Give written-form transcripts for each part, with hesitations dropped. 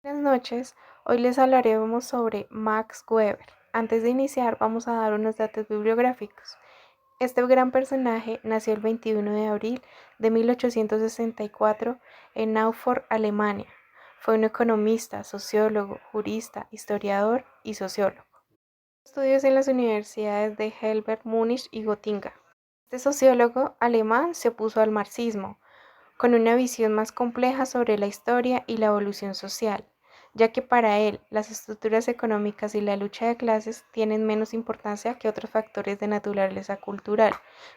Buenas noches, hoy les hablaremos sobre Max Weber. Antes de iniciar vamos a dar unos datos bibliográficos. Este gran personaje nació el 21 de abril de 1864 en Naumburg, Alemania. Fue un economista, sociólogo, jurista, historiador y sociólogo. Estudios en las universidades de Heidelberg, Múnich y Gotinga. Este sociólogo alemán se opuso al marxismo, con una visión más compleja sobre la historia y la evolución social, ya que para él las estructuras económicas y la lucha de clases tienen menos importancia que otros factores de naturaleza cultural,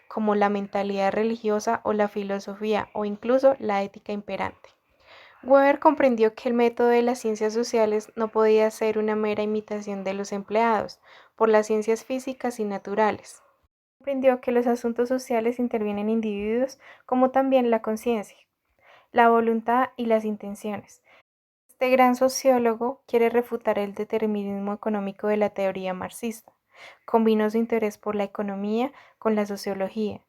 como la mentalidad religiosa o la filosofía o incluso la ética imperante. Weber comprendió que el método de las ciencias sociales no podía ser una mera imitación de los empleados por las ciencias físicas y naturales. Comprendió que los asuntos sociales intervienen en individuos como también la conciencia, la voluntad y las intenciones. Este gran sociólogo quiere refutar el determinismo económico de la teoría marxista. Combinó su interés por la economía con la sociología,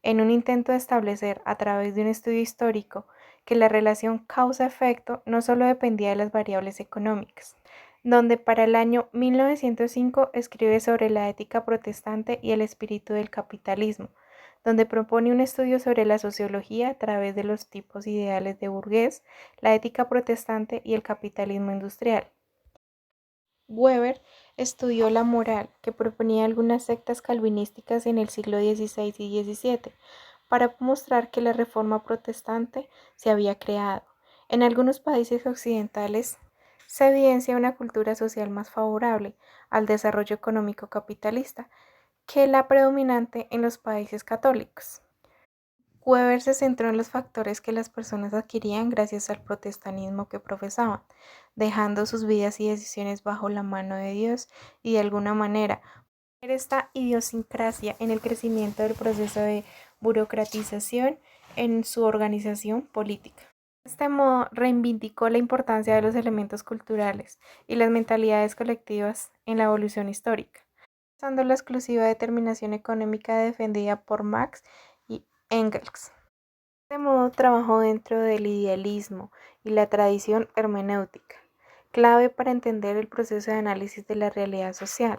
en un intento de establecer, a través de un estudio histórico, que la relación causa-efecto no solo dependía de las variables económicas, donde para el año 1905 escribe sobre la ética protestante y el espíritu del capitalismo, donde propone un estudio sobre la sociología a través de los tipos ideales de burgués, la ética protestante y el capitalismo industrial. Weber estudió la moral que proponía algunas sectas calvinísticas en el siglo XVI y XVII para mostrar que la reforma protestante se había creado. En algunos países occidentales se evidencia una cultura social más favorable al desarrollo económico capitalista que la predominante en los países católicos. Weber se centró en los factores que las personas adquirían gracias al protestantismo que profesaban, dejando sus vidas y decisiones bajo la mano de Dios y de alguna manera poner esta idiosincrasia en el crecimiento del proceso de burocratización en su organización política. De este modo, reivindicó la importancia de los elementos culturales y las mentalidades colectivas en la evolución histórica, usando la exclusiva determinación económica defendida por Marx y Engels. De este modo trabajó dentro del idealismo y la tradición hermenéutica, clave para entender el proceso de análisis de la realidad social.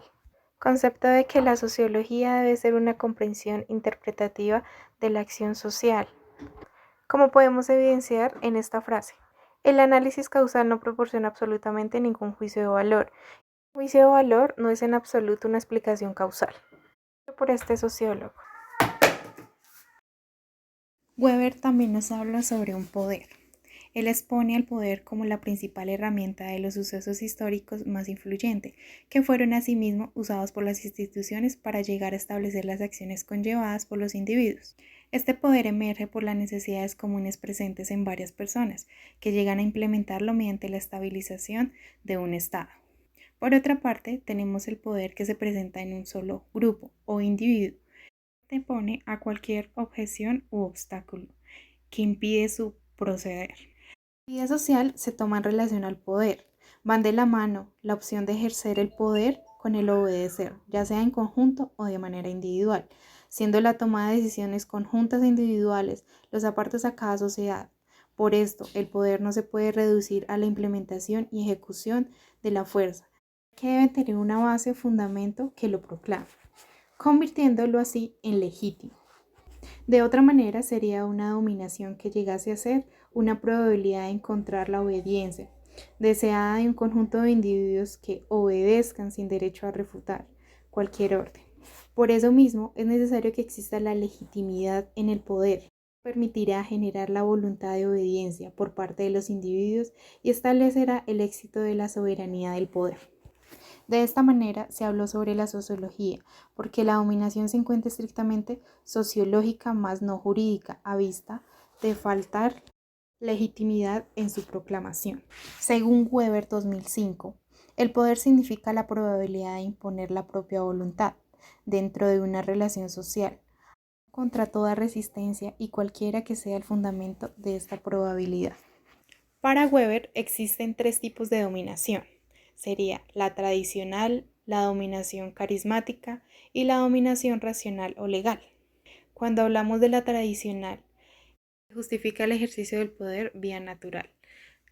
Concepto de que la sociología debe ser una comprensión interpretativa de la acción social, como podemos evidenciar en esta frase. El análisis causal no proporciona absolutamente ningún juicio de valor. El juicio de valor no es en absoluto una explicación causal. Por este sociólogo. Weber también nos habla sobre un poder. Él expone al poder como la principal herramienta de los sucesos históricos más influyente, que fueron asimismo usados por las instituciones para llegar a establecer las acciones conllevadas por los individuos. Este poder emerge por las necesidades comunes presentes en varias personas, que llegan a implementarlo mediante la estabilización de un Estado. Por otra parte, tenemos el poder que se presenta en un solo grupo o individuo, te pone a cualquier objeción u obstáculo que impide su proceder. La vida social se toma en relación al poder. Van de la mano la opción de ejercer el poder con el obedecer, ya sea en conjunto o de manera individual, siendo la toma de decisiones conjuntas e individuales los apartes a cada sociedad. Por esto, el poder no se puede reducir a la implementación y ejecución de la fuerza, que debe tener una base o fundamento que lo proclame, convirtiéndolo así en legítimo. De otra manera, sería una dominación que llegase a ser una probabilidad de encontrar la obediencia deseada de un conjunto de individuos que obedezcan sin derecho a refutar cualquier orden. Por eso mismo, es necesario que exista la legitimidad en el poder, que permitirá generar la voluntad de obediencia por parte de los individuos y establecerá el éxito de la soberanía del poder. De esta manera se habló sobre la sociología, porque la dominación se encuentra estrictamente sociológica más no jurídica, a vista de faltar legitimidad en su proclamación. Según Weber 2005, el poder significa la probabilidad de imponer la propia voluntad dentro de una relación social, contra toda resistencia y cualquiera que sea el fundamento de esta probabilidad. Para Weber existen tres tipos de dominación. Sería la tradicional, la dominación carismática y la dominación racional o legal. Cuando hablamos de la tradicional, justifica el ejercicio del poder vía natural.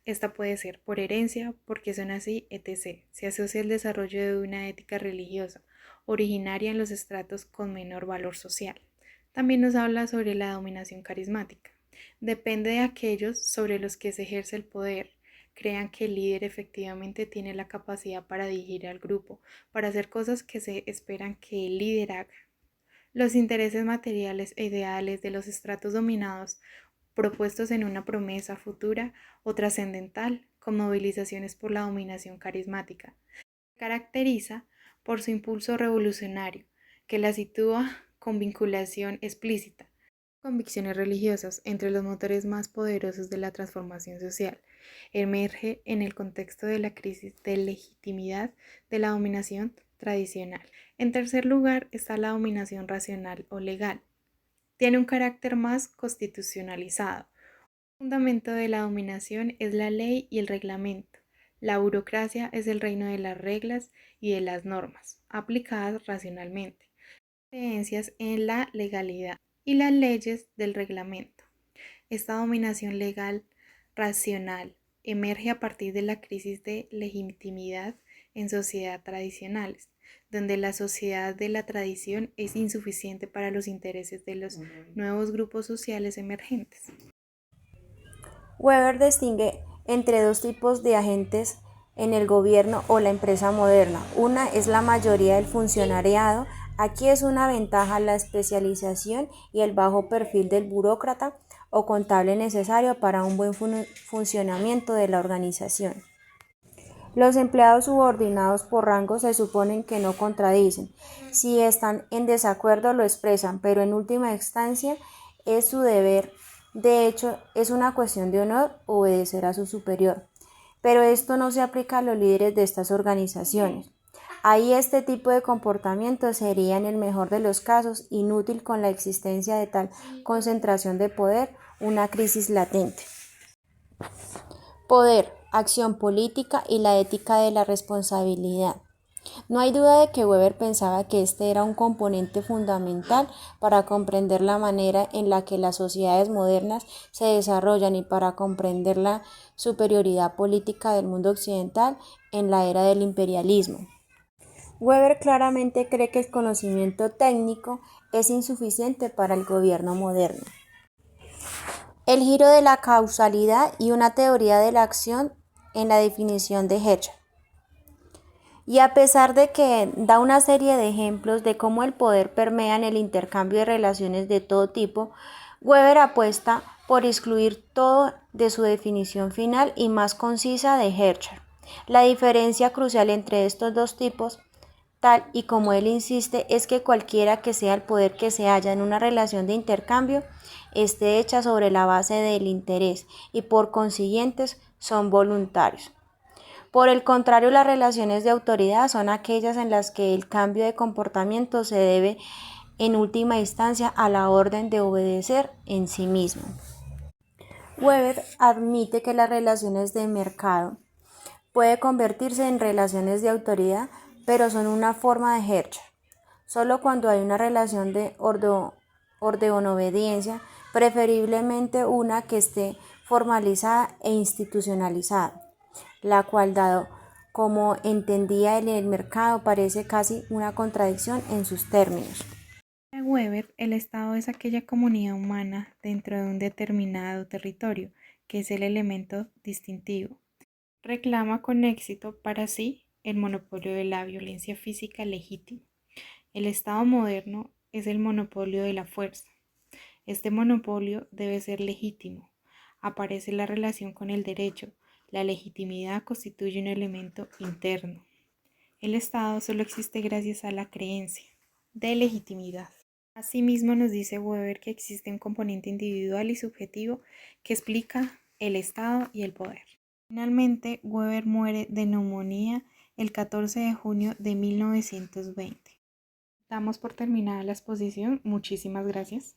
Esta puede ser por herencia, porque son así, etc. Se asocia el desarrollo de una ética religiosa, originaria en los estratos con menor valor social. También nos habla sobre la dominación carismática. Depende de aquellos sobre los que se ejerce el poder. Crean que el líder efectivamente tiene la capacidad para dirigir al grupo, para hacer cosas que se esperan que el líder haga. Los intereses materiales e ideales de los estratos dominados, propuestos en una promesa futura o trascendental, con movilizaciones por la dominación carismática. Se caracteriza por su impulso revolucionario, que la sitúa con vinculación explícita, convicciones religiosas entre los motores más poderosos de la transformación social. Emerge en el contexto de la crisis de legitimidad de la dominación tradicional. En tercer lugar está la dominación racional o legal. Tiene un carácter más constitucionalizado. El fundamento de la dominación es la ley y el reglamento. La burocracia es el reino de las reglas y de las normas, aplicadas racionalmente. Creencias en la legalidad y las leyes del reglamento. Esta dominación legal racional emerge a partir de la crisis de legitimidad en sociedades tradicionales, donde la sociedad de la tradición es insuficiente para los intereses de los nuevos grupos sociales emergentes. Weber distingue entre dos tipos de agentes en el gobierno o la empresa moderna. Una es la mayoría del funcionariado. Aquí es una ventaja la especialización y el bajo perfil del burócrata o contable necesario para un buen funcionamiento de la organización. Los empleados subordinados por rango se suponen que no contradicen. Si están en desacuerdo lo expresan, pero en última instancia es su deber. De hecho, es una cuestión de honor obedecer a su superior. Pero esto no se aplica a los líderes de estas organizaciones. Ahí este tipo de comportamiento sería en el mejor de los casos inútil con la existencia de tal concentración de poder, una crisis latente. Poder, acción política y la ética de la responsabilidad. No hay duda de que Weber pensaba que este era un componente fundamental para comprender la manera en la que las sociedades modernas se desarrollan y para comprender la superioridad política del mundo occidental en la era del imperialismo. Weber claramente cree que el conocimiento técnico es insuficiente para el gobierno moderno. El giro de la causalidad y una teoría de la acción en la definición de Herschel. Y a pesar de que da una serie de ejemplos de cómo el poder permea en el intercambio de relaciones de todo tipo, Weber apuesta por excluir todo de su definición final y más concisa de Herschel. La diferencia crucial entre estos dos tipos, tal y como él insiste, es que cualquiera que sea el poder que se halla en una relación de intercambio esté hecha sobre la base del interés y por consiguiente son voluntarios. Por el contrario, las relaciones de autoridad son aquellas en las que el cambio de comportamiento se debe en última instancia a la orden de obedecer en sí mismo. Weber admite que las relaciones de mercado pueden convertirse en relaciones de autoridad, pero son una forma de Herschel. Solo cuando hay una relación de orden-obediencia, preferiblemente una que esté formalizada e institucionalizada, la cual, dado como entendía en el mercado, parece casi una contradicción en sus términos. Para Weber, el Estado es aquella comunidad humana dentro de un determinado territorio, que es el elemento distintivo. Reclama con éxito para sí el monopolio de la violencia física legítima. El Estado moderno es el monopolio de la fuerza. Este monopolio debe ser legítimo. Aparece la relación con el derecho. La legitimidad constituye un elemento interno. El Estado solo existe gracias a la creencia de legitimidad. Asimismo, nos dice Weber que existe un componente individual y subjetivo que explica el Estado y el poder. Finalmente, Weber muere de neumonía el 14 de junio de 1920. Damos por terminada la exposición. Muchísimas gracias.